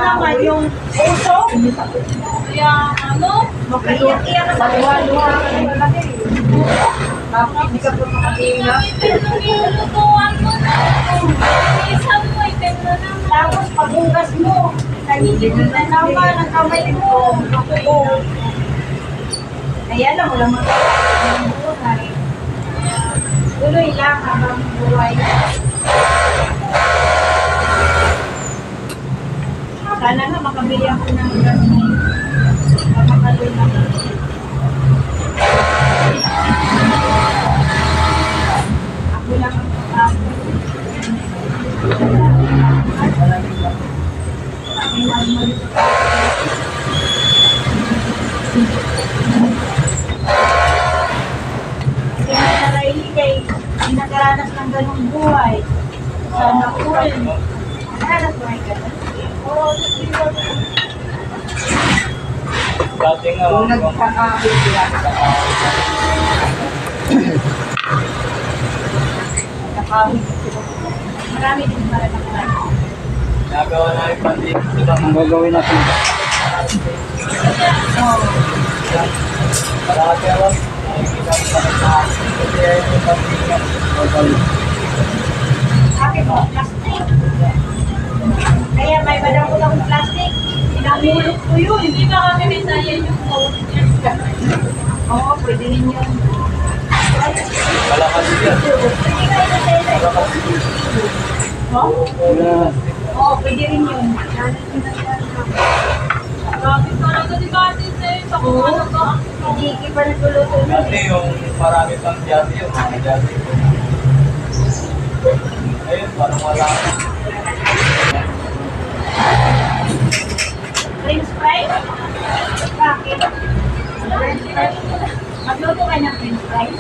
naman yung puso. Kaya ano? Makaiyak-iyak sa luwa-luwa. Hindi ka po makabila. Pinulutuan mo na. Isang mo, ipinlo naman. Tapos paghugas mo, nanigid mo na naman ang kamay mo. Oo. Ayan lang, wala magkakaroon ng buhay. Tuloy lang habang buhay. Sana nga makabili ako ng gamit. Makakaloy lang. Ako lang ang pag-ako. Kay nakaranas ng ganong buhay. Sana po rin. Nakaranas buhay ka na? Oo, Dati nga, kung nagkakahit sila. Nakahit sila. Marami din para nakaranas. nagawa na yung pandit. Ito ang gagawin natin. Oo. Malaki ako. Nakikita ko pa sa akin. Kasi yung pandit nga. Akin po, plastic. Kaya may madang ulang plastic. Pinamulot ko yun. Hindi ba kami may sayan yung phone niya? Oo, pwede rin yun. Malakas yan. Pwede kayo na tayo. Malakas. Oo, pwede rin yun. Grabe talaga di ba din sa'yo? Sa kung ano to? Hindi iba nagluluto nun Dati eh. yung marami pang jati yung mga jati. Ayun, parang wala. French fries? Bakit? French fries? Magluto ka ng French fries?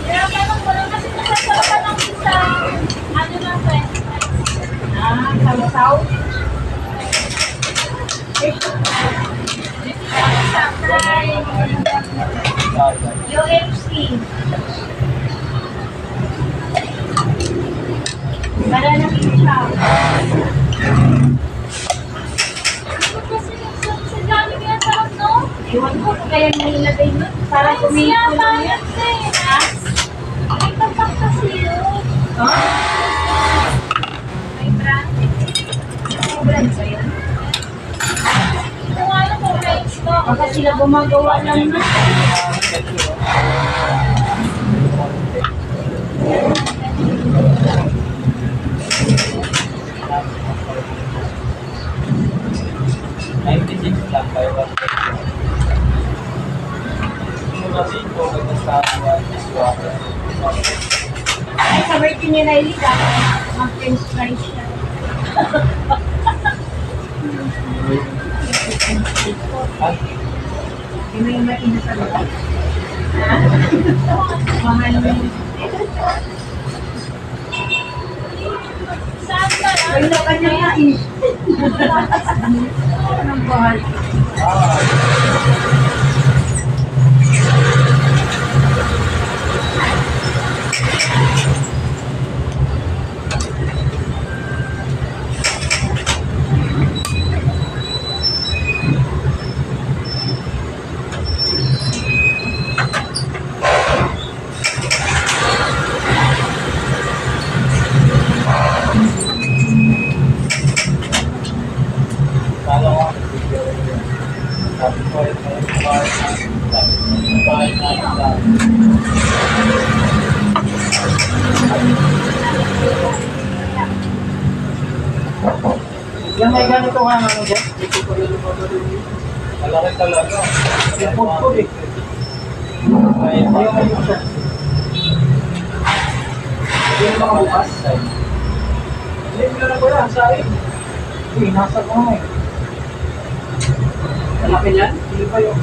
Kaya tanong ko lang kasi nasasarapan ng isa. Ano na friend? Ah, sausaw? Sa fry. UFC. Banana ketchup. Ano kasi sa dami kaya sarap, no? Iwan ko kung kaya nilagay nun. Para Ay, kumito siya, lang yan. bakit eh? Ha? May tatak kasi yun. Ha? May brand. Ano brand ba yan? Kung ano kung may stock. Baka sila gumagawa lang na. lang kayo. Mula dito, nagkasawa, iswater. Ay, sa birthday ni Riley, dapat mag-french fries siya. At Hindi mo yung mainit sa loob. Mahal mo. Saan ka na? Ay, na kanya nga eh. Anong bahal? kala ko, sabi ko, bahay na. Yan may ganito nga ano dyan. Malaki talaga. Yung food food eh. May Ayaw may isa. Yung mga bukas. Hindi mo na po yan, sabi. Uy, nasa ko nga eh. Malaki yan? Hindi pa yung...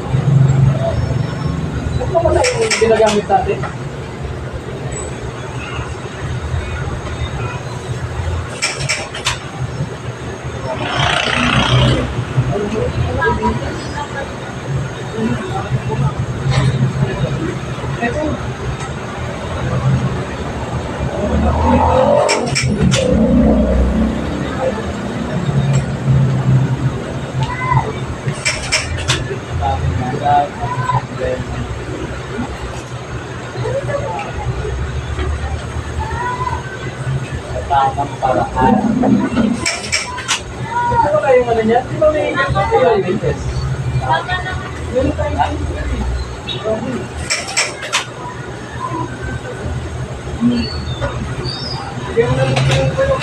Ba't mo pala yung ginagamit natin? Ito. tamang paraan. Ito ba yung ano niya? Di ba may Latest. Baka naman. meron tayong Kaya mo na lang ko yung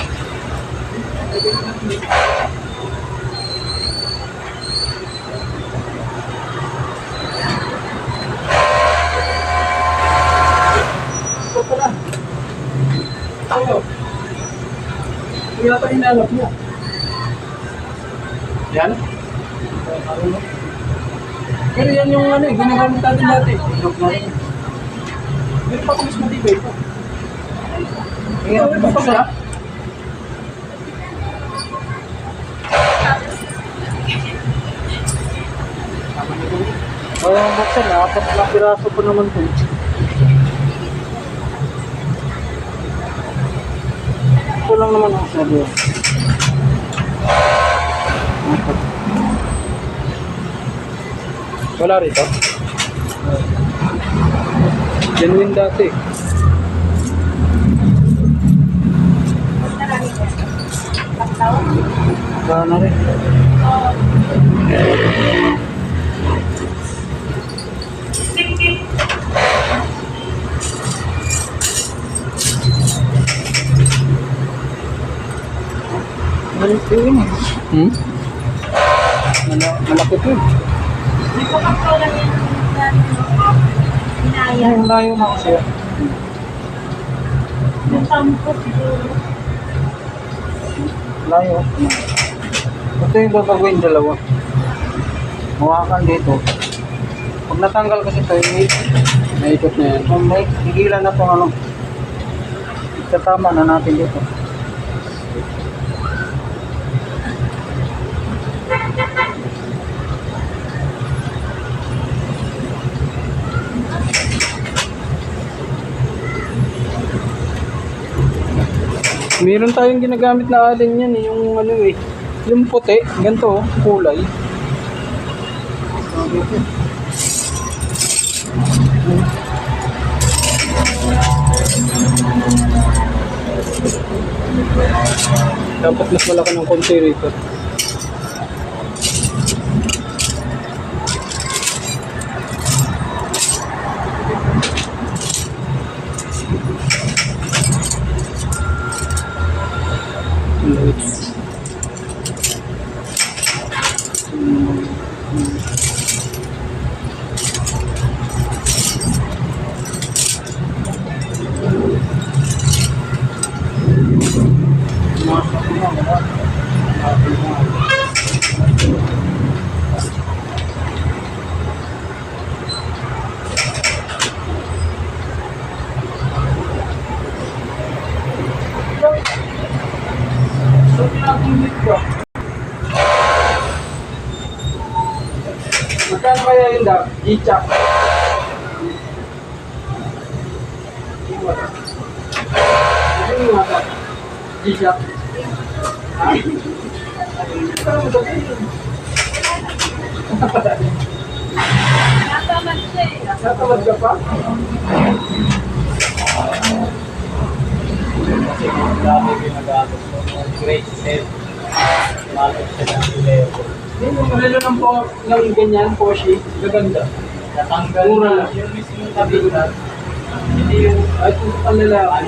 ito pala. Ano? Kaya pa hinalap niya. Yan? Pero yan yung ano eh, ginagamit natin dati. Pero pa kung mas matibay ito. Kaya ito pa siya. Kaya ang buksan na, 4 na piraso pa naman ito. Ito lang naman ang sabi. Wala rito? Genuine dati. Wala na rin. Malaki yun eh. Malaki ito eh. Hindi ko kapag lang yan. Inaya. Ang layo na kasi. Yung tampot siguro. Layo. Ito yung gagawin dalawa. Hawakan dito. Pag natanggal kasi ito, naikot na yan. Kung may higilan na itong ano, itatama na natin dito. Meron tayong ginagamit na alin yan eh, yung ano eh, yung puti, ganito oh, kulay. Dapat mas malaki ng konti rito. Magkano kaya yun daw? G-Chak. Ano yung mata? G-Chak. Ha? Natamad siya eh. Natamad ka pa? Kasi kung dati ginagamit mo, grade 7, malapit siya ng level. Hindi yung modelo ng ganyan, Porsche, gaganda. Natanggal Mura na lang. yung mismo kabinet. Hindi yung, ay kung panlalaki.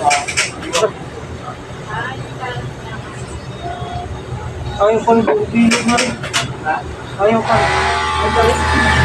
Ayaw pa rin, hindi na rin. Ayaw pa rin. Ay,